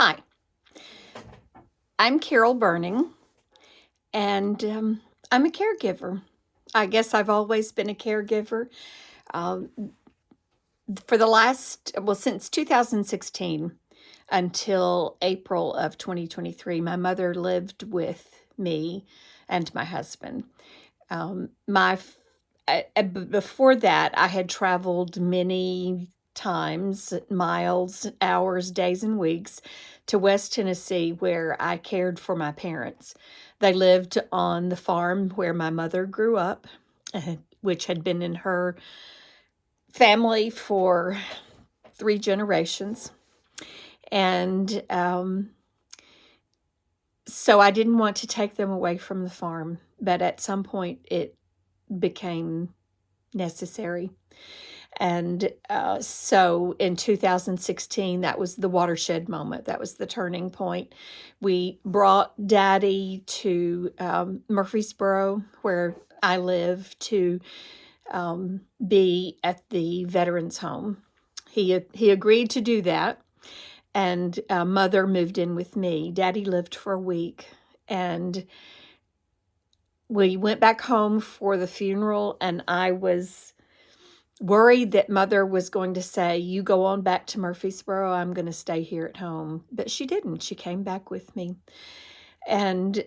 Hi, I'm Carol Berning, and I'm a caregiver. I guess I've always been a caregiver. Um, for the since 2016 until April of 2023, my mother lived with me and my husband. Before that, I had traveled many times, miles, hours, days, and weeks to West Tennessee where I cared for my parents. They lived on the farm where my mother grew up, which had been in her family for 3 generations. And so I didn't want to take them away from the farm, but at some point it became necessary. And so in 2016, that was the watershed moment. That was the turning point. We brought Daddy to Murfreesboro, where I live, to be at the veterans home. He agreed to do that, and Mother moved in with me. Daddy lived for a week, and we went back home for the funeral, and I was worried that Mother was going to say, "You go on back to Murfreesboro, I'm going to stay here at home." But she didn't. She came back with me. And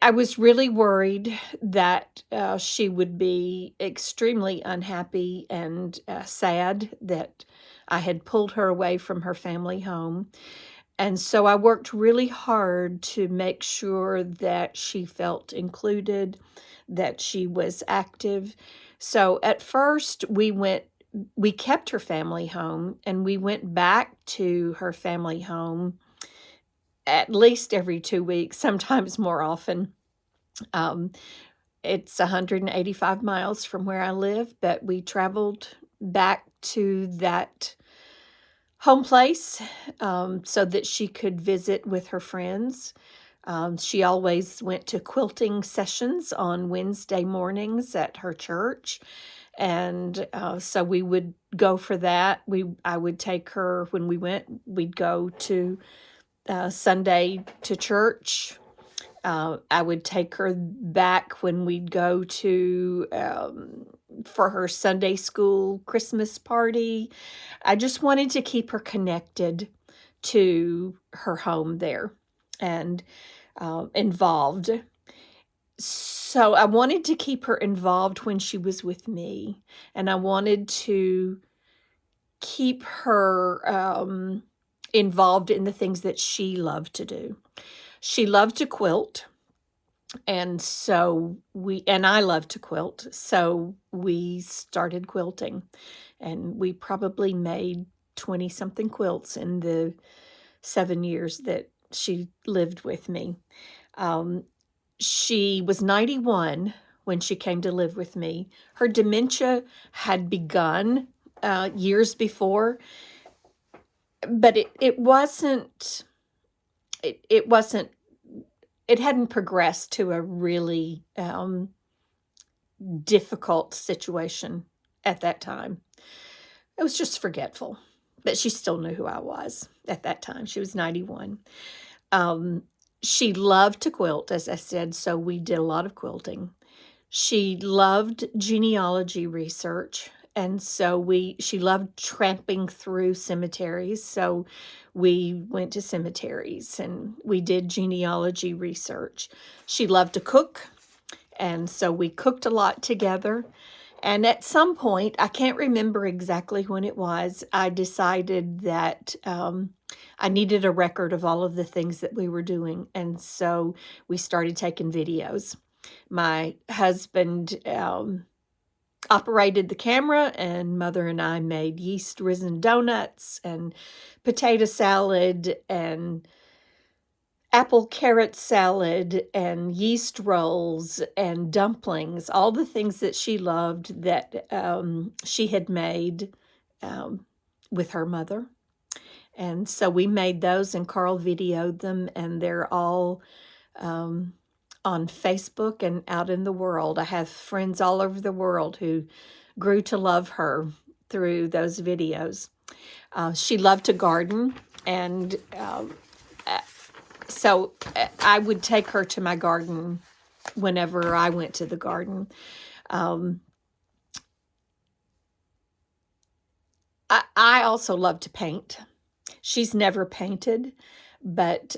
I was really worried that she would be extremely unhappy and sad that I had pulled her away from her family home. And so I worked really hard to make sure that she felt included, that she was active. So at first we kept her family home, and we went back to her family home at least every 2 weeks, sometimes more often. Um, it's 185 miles from where I live, but we traveled back to that home place so that she could visit with her friends. She always went to quilting sessions on Wednesday mornings at her church. And so we would go for that. I would take her when we went. We'd go to Sunday to church. I would take her back when we'd go to for her Sunday school Christmas party. I just wanted to keep her connected to her home there and involved. So I wanted to keep her involved when she was with me, and I wanted to keep her involved in the things that she loved to do. She loved to quilt, and I love to quilt, so we started quilting, and we probably made 20 something quilts in the 7 years that she lived with me. She was 91 when she came to live with me. Her dementia had begun years before, but it hadn't progressed to a really difficult situation at that time. It was just forgetful, but she still knew who I was at that time. She was 91. She loved to quilt, as I said, so we did a lot of quilting. She loved genealogy research, and so she loved tramping through cemeteries, so we went to cemeteries and we did genealogy research. She loved to cook, and so we cooked a lot together. And at some point, I can't remember exactly when it was, I decided that I needed a record of all of the things that we were doing, and so we started taking videos. My husband operated the camera, and Mother and I made yeast risen donuts and potato salad and apple carrot salad and yeast rolls and dumplings, all the things that she loved that she had made with her mother. And so we made those, and Carl videoed them, and they're all on Facebook and out in the world. I have friends all over the world who grew to love her through those videos. She loved to garden, and so I would take her to my garden whenever I went to the garden. Um, I also love to paint. She's never painted, but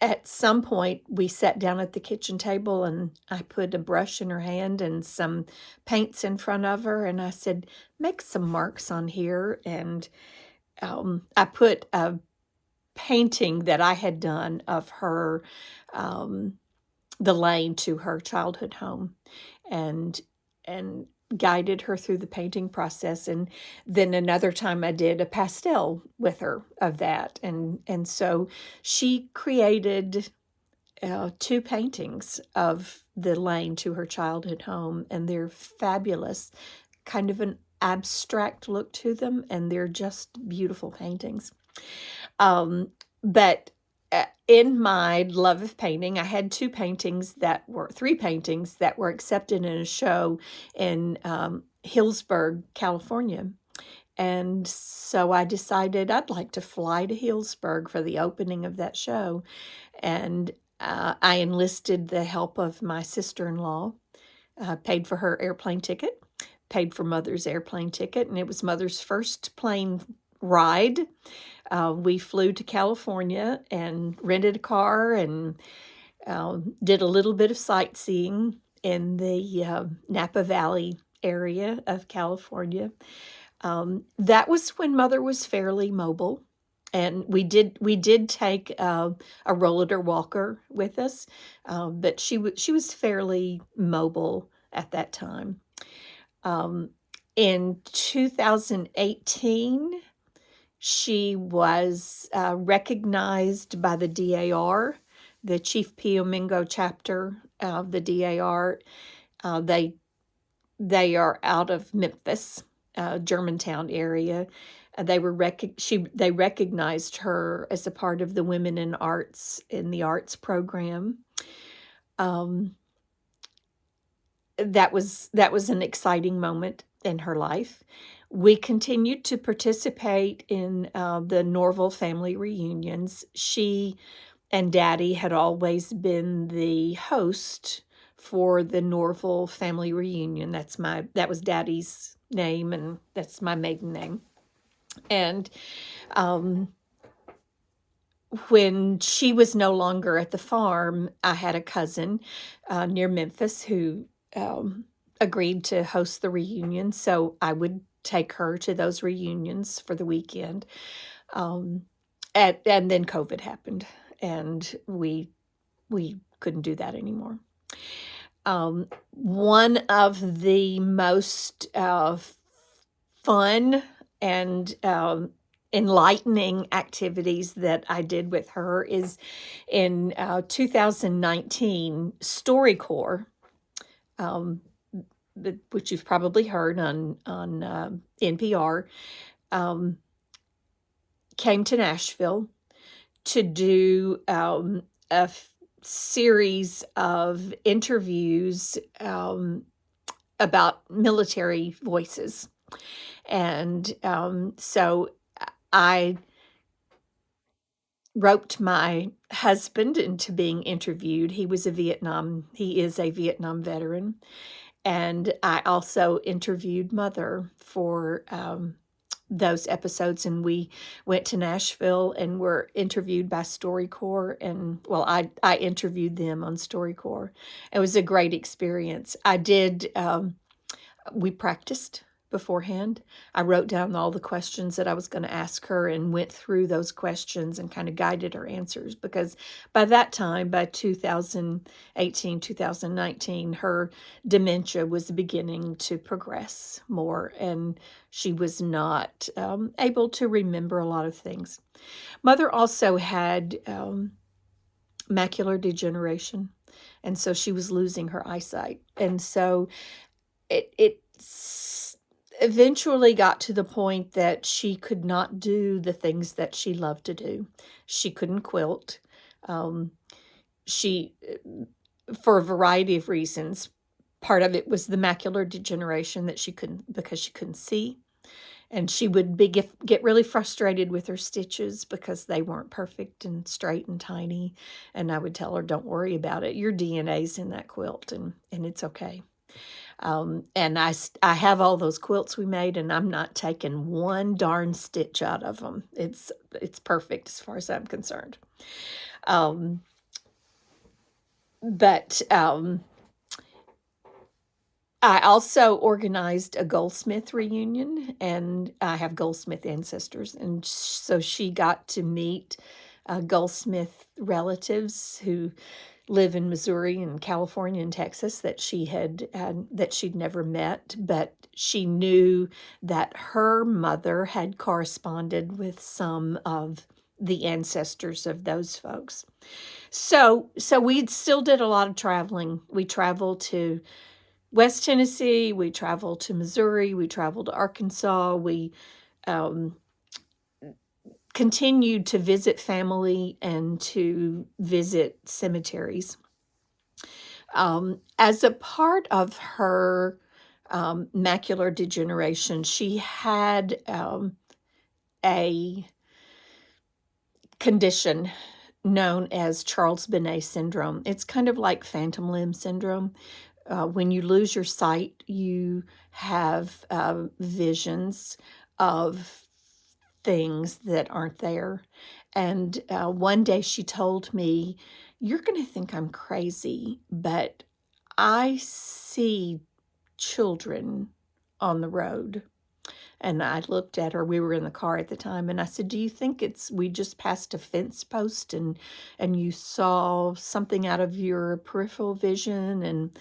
at some point we sat down at the kitchen table and I put a brush in her hand and some paints in front of her, and I said, make some marks on here. And I put a painting that I had done of her, um, the lane to her childhood home, and and guided her through the painting process. And then another time I did a pastel with her of that, and so she created two paintings of the lane to her childhood home, and they're fabulous, kind of an abstract look to them, and they're just beautiful paintings. But in my love of painting, I had three paintings that were accepted in a show in Hillsburg, California. And so I decided I'd like to fly to Hillsburg for the opening of that show. And I enlisted the help of my sister-in-law, paid for her airplane ticket, paid for Mother's airplane ticket, and it was Mother's first plane ride. We flew to California and rented a car and did a little bit of sightseeing in the Napa Valley area of California. That was when Mother was fairly mobile, and we did take a rollator walker with us, but she was fairly mobile at that time. In 2018, she was recognized by the DAR, the Chief Pio Mingo chapter of the DAR. They are out of Memphis, Germantown area. They recognized her as a part of the Women in Arts in the Arts program. Um, that was an exciting moment in her life. We continued to participate in the Norval family reunions. She and Daddy had always been the host for the Norval family reunion. That was Daddy's name, and that's my maiden name. And um, when she was no longer at the farm, I had a cousin near Memphis who agreed to host the reunion, so I would take her to those reunions for the weekend. Um, and then COVID happened, and we couldn't do that anymore. One of the most fun and enlightening activities that I did with her is in 2019, StoryCorps, which you've probably heard on NPR, came to Nashville to do a series of interviews about military voices. And so I roped my husband into being interviewed. He is a Vietnam veteran. And I also interviewed Mother for those episodes, and we went to Nashville and were interviewed by StoryCorps, and well, I interviewed them on StoryCorps. It was a great experience. We practiced beforehand. I wrote down all the questions that I was going to ask her and went through those questions and kind of guided her answers, because by that time, by 2018, 2019, her dementia was beginning to progress more, and she was not able to remember a lot of things. Mother also had macular degeneration, and so she was losing her eyesight. And so it eventually got to the point that she could not do the things that she loved to do. She couldn't quilt. She, for a variety of reasons, part of it was the macular degeneration, that she couldn't, because she couldn't see. And she would get really frustrated with her stitches because they weren't perfect and straight and tiny. And I would tell her, don't worry about it. Your DNA's in that quilt, and it's okay. And I have all those quilts we made, and I'm not taking one darn stitch out of them. It's perfect as far as I'm concerned. But I also organized a Goldsmith reunion, and I have Goldsmith ancestors, and so she got to meet Goldsmith relatives who live in Missouri and California and Texas that that she'd never met, but she knew that her mother had corresponded with some of the ancestors of those folks. So we still did a lot of traveling. We traveled to West Tennessee, we traveled to Missouri, we traveled to Arkansas, we continued to visit family and to visit cemeteries. As a part of her macular degeneration, she had a condition known as Charles Bonnet syndrome. It's kind of like phantom limb syndrome. When you lose your sight, you have visions of things that aren't there. And one day she told me, you're going to think I'm crazy, but I see children on the road. And I looked at her, we were in the car at the time, and I said, do you think we just passed a fence post and you saw something out of your peripheral vision? And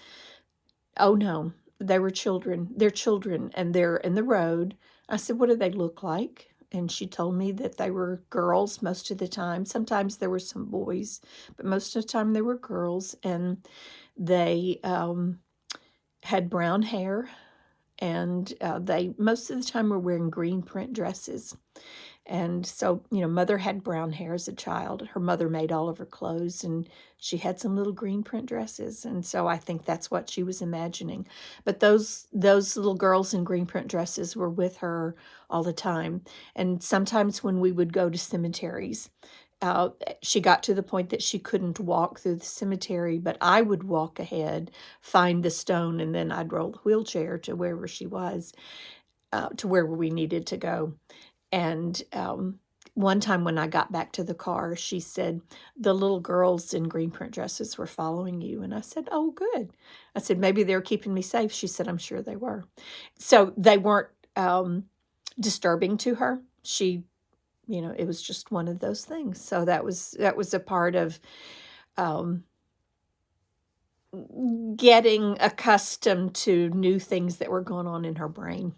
oh no, they were children. They're children, and they're in the road. I said, what do they look like? And she told me that they were girls most of the time. Sometimes there were some boys, but most of the time they were girls. And they had brown hair, and they most of the time were wearing green print dresses. And so, mother had brown hair as a child. Her mother made all of her clothes, and she had some little green print dresses. And so I think that's what she was imagining. But those little girls in green print dresses were with her all the time. And sometimes when we would go to cemeteries, she got to the point that she couldn't walk through the cemetery, but I would walk ahead, find the stone, and then I'd roll the wheelchair to wherever she was, to where we needed to go. And one time when I got back to the car, she said, the little girls in green print dresses were following you. And I said, oh, good. I said, maybe they were keeping me safe. She said, I'm sure they were. So they weren't disturbing to her. It was just one of those things. So that was a part of getting accustomed to new things that were going on in her brain.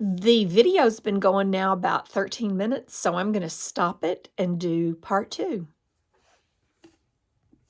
The video's been going now about 13 minutes, so I'm going to stop it and do part 2.